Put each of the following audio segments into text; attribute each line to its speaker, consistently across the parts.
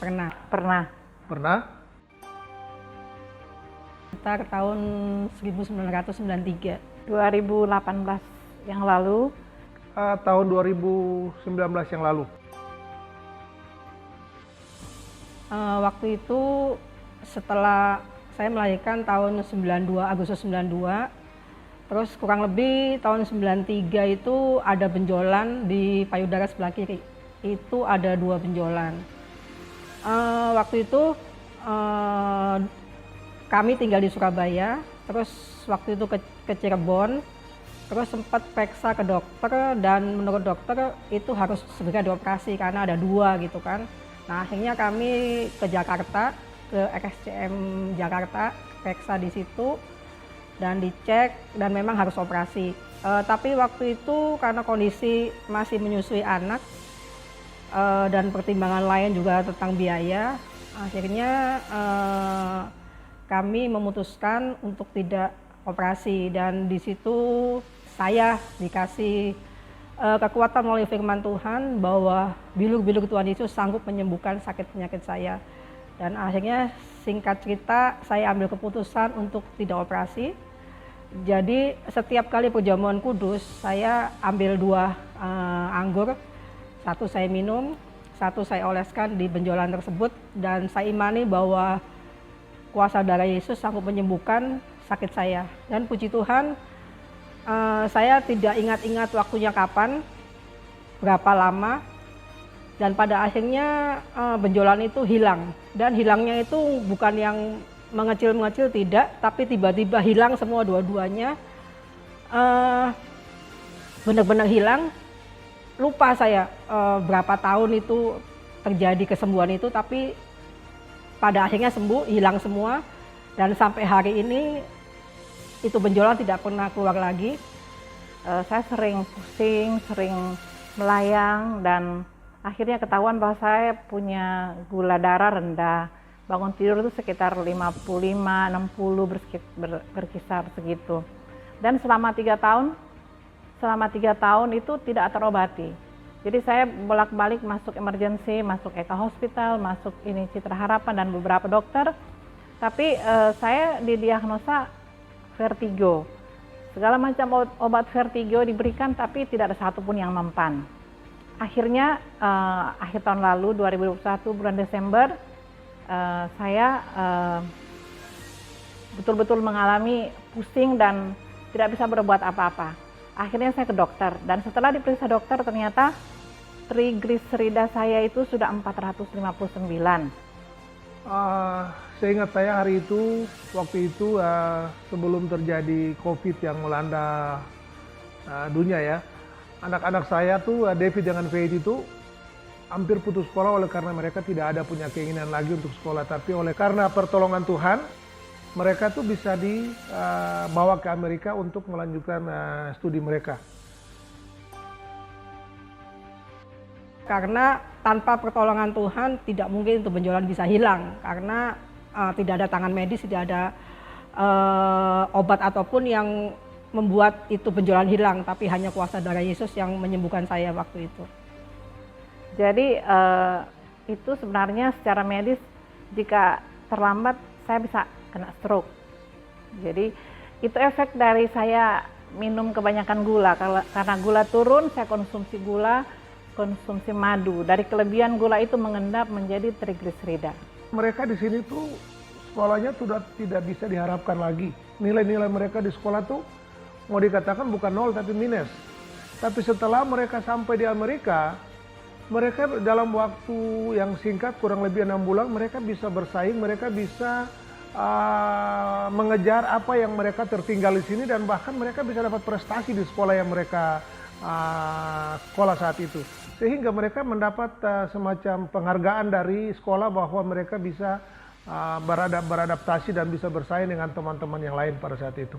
Speaker 1: Pernah.
Speaker 2: Pernah.
Speaker 3: Pernah?
Speaker 1: Sekitar tahun 1993.
Speaker 2: 2018 yang lalu.
Speaker 3: Tahun 2019 yang lalu.
Speaker 1: Waktu itu setelah saya melahirkan tahun 92, Agustus 92, terus kurang lebih tahun 93 itu ada benjolan di payudara sebelah kiri. Itu ada 2 benjolan. Waktu itu kami tinggal di Surabaya, terus waktu itu ke Cirebon, terus sempat periksa ke dokter dan menurut dokter itu harus segera dioperasi karena ada 2 gitu kan. Nah akhirnya kami ke Jakarta, ke RSCM Jakarta, periksa di situ dan dicek dan memang harus operasi. Tapi waktu itu karena kondisi masih menyusui anak dan pertimbangan lain juga tentang biaya, akhirnya kami memutuskan untuk tidak operasi dan di situ saya dikasih kekuatan melalui firman Tuhan bahwa bilur-bilur Tuhan Yesus sanggup menyembuhkan sakit penyakit saya. Dan akhirnya singkat cerita saya ambil keputusan untuk tidak operasi. Jadi setiap kali perjamuan kudus saya ambil 2 anggur, 1 saya minum, 1 saya oleskan di benjolan tersebut dan saya imani bahwa kuasa darah Yesus sanggup menyembuhkan sakit saya. Dan puji Tuhan, saya tidak ingat-ingat waktunya kapan, berapa lama, dan pada akhirnya benjolan itu hilang. Dan hilangnya itu bukan yang mengecil-mengecil, tidak, tapi tiba-tiba hilang semua dua-duanya. Benar-benar hilang. Lupa saya berapa tahun itu terjadi kesembuhan itu, tapi pada akhirnya sembuh, hilang semua. Dan sampai hari ini itu benjolan tidak pernah keluar lagi.
Speaker 2: Saya sering pusing, sering melayang dan akhirnya ketahuan bahwa saya punya gula darah rendah. Bangun tidur itu sekitar 55, 60 berkisar segitu. Dan selama 3 tahun itu tidak terobati. Jadi saya bolak-balik masuk emergency, masuk Eka Hospital, masuk ini Citra Harapan dan beberapa dokter. Tapi saya didiagnosa vertigo. Segala macam obat vertigo diberikan tapi tidak ada satupun yang mempan. Akhirnya akhir tahun lalu 2021 bulan Desember saya betul-betul mengalami pusing dan tidak bisa berbuat apa-apa. Akhirnya saya ke dokter dan setelah diperiksa dokter ternyata trigliserida saya itu sudah 459.
Speaker 3: Seingat saya waktu itu sebelum terjadi COVID yang melanda dunia ya, anak-anak saya tuh David dengan Faith itu hampir putus sekolah oleh karena mereka tidak ada punya keinginan lagi untuk sekolah, tapi oleh karena pertolongan Tuhan mereka tuh bisa dibawa ke Amerika untuk melanjutkan studi mereka.
Speaker 1: Karena tanpa pertolongan Tuhan tidak mungkin itu benjolan bisa hilang karena tidak ada tangan medis, tidak ada obat ataupun yang membuat itu benjolan hilang, tapi hanya kuasa darah Yesus yang menyembuhkan saya waktu itu.
Speaker 2: Jadi itu sebenarnya secara medis jika terlambat saya bisa kena stroke. Jadi itu efek dari saya minum kebanyakan gula. Karena gula turun, saya konsumsi gula, konsumsi madu. Dari kelebihan gula itu mengendap menjadi trigliserida.
Speaker 3: Mereka di sini tuh sekolahnya sudah tidak bisa diharapkan lagi. Nilai-nilai mereka di sekolah tuh mau dikatakan bukan 0 tapi minus. Tapi setelah mereka sampai di Amerika, mereka dalam waktu yang singkat kurang lebih 6 bulan mereka bisa bersaing, mereka bisa mengejar apa yang mereka tertinggal di sini dan bahkan mereka bisa dapat prestasi di sekolah yang mereka sekolah saat itu. Sehingga mereka mendapat semacam penghargaan dari sekolah bahwa mereka bisa beradaptasi dan bisa bersaing dengan teman-teman yang lain pada saat itu.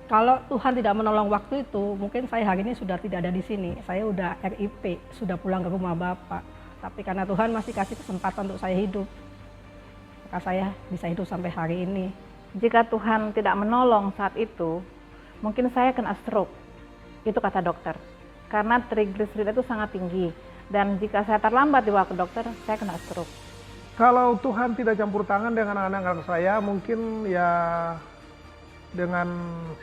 Speaker 1: Kalau Tuhan tidak menolong waktu itu, mungkin saya hari ini sudah tidak ada di sini. Saya udah RIP, sudah pulang ke rumah Bapak. Tapi karena Tuhan masih kasih kesempatan untuk saya hidup, maka saya bisa hidup sampai hari ini.
Speaker 2: Jika Tuhan tidak menolong saat itu, mungkin saya kena stroke. Itu kata dokter. karena trigliserida itu sangat tinggi. Dan jika saya terlambat dibawa ke dokter, saya kena stroke.
Speaker 3: Kalau Tuhan tidak campur tangan dengan anak-anak saya, mungkin ya dengan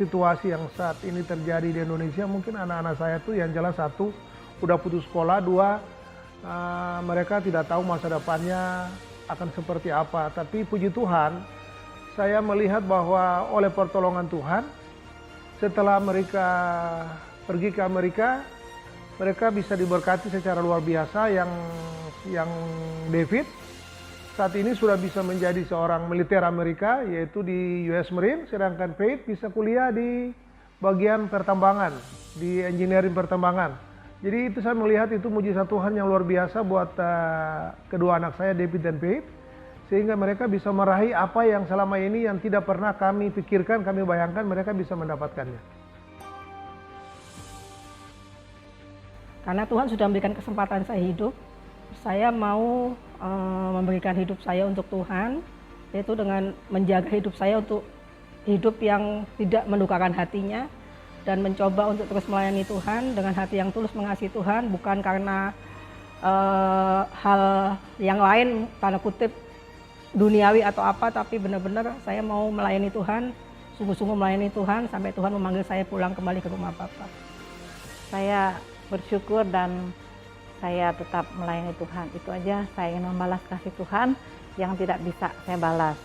Speaker 3: situasi yang saat ini terjadi di Indonesia, mungkin anak-anak saya tuh yang jelas satu udah putus sekolah, dua mereka tidak tahu masa depannya akan seperti apa. Tapi puji Tuhan, saya melihat bahwa oleh pertolongan Tuhan, setelah mereka pergi ke Amerika, mereka bisa diberkati secara luar biasa. Yang David saat ini sudah bisa menjadi seorang militer Amerika, yaitu di US Marine, sedangkan Faith bisa kuliah di bagian pertambangan, di engineering pertambangan. Jadi itu saya melihat itu mujizat Tuhan yang luar biasa buat kedua anak saya, David dan Faith, sehingga mereka bisa meraih apa yang selama ini yang tidak pernah kami pikirkan, kami bayangkan, mereka bisa mendapatkannya.
Speaker 1: Karena Tuhan sudah memberikan kesempatan saya hidup, saya mau memberikan hidup saya untuk Tuhan, yaitu dengan menjaga hidup saya untuk hidup yang tidak melukakan hatinya, dan mencoba untuk terus melayani Tuhan dengan hati yang tulus mengasihi Tuhan, bukan karena hal yang lain, tanda kutip duniawi atau apa, tapi benar-benar saya mau melayani Tuhan, sungguh-sungguh melayani Tuhan sampai Tuhan memanggil saya pulang kembali ke rumah Bapa.
Speaker 2: Saya bersyukur dan saya tetap melayani Tuhan. Itu aja, saya ingin membalas kasih Tuhan yang tidak bisa saya balas.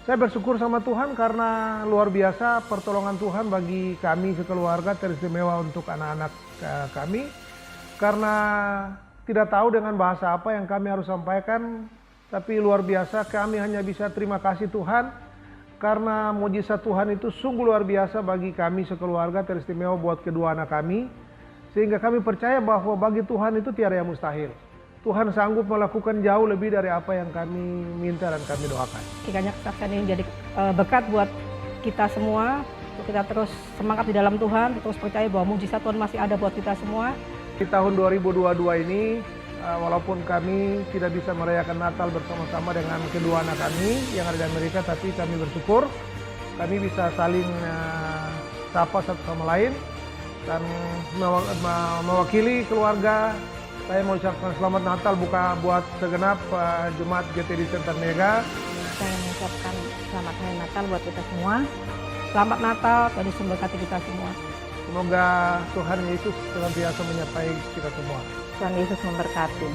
Speaker 3: Saya bersyukur sama Tuhan karena luar biasa pertolongan Tuhan bagi kami sekeluarga, teristimewa untuk anak-anak kami. Karena tidak tahu dengan bahasa apa yang kami harus sampaikan, tapi luar biasa kami hanya bisa terima kasih Tuhan. Karena mujizat Tuhan itu sungguh luar biasa bagi kami sekeluarga, teristimewa buat kedua anak kami. Sehingga kami percaya bahwa bagi Tuhan itu tiada yang mustahil. Tuhan sanggup melakukan jauh lebih dari apa yang kami minta dan kami doakan.
Speaker 1: Kiranya kesaksian ini jadi berkat buat kita semua, untuk kita terus semangat di dalam Tuhan, terus percaya bahwa mujizat Tuhan masih ada buat kita semua.
Speaker 3: Di tahun 2022 ini, walaupun kami tidak bisa merayakan Natal bersama-sama dengan kedua anak kami yang ada di Amerika, tapi kami bersyukur kami bisa saling sapa satu sama lain. Dan mewakili keluarga, saya mau ucapkan selamat Natal buat segenap Jemaat GTD Senter Mega.
Speaker 2: Saya mengucapkan selamat hari Natal buat kita semua.
Speaker 1: Selamat Natal, Tuhan Yesus memberkati kita semua.
Speaker 3: Semoga Tuhan Yesus senantiasa menyertai kita semua.
Speaker 2: Tuhan Yesus memberkati.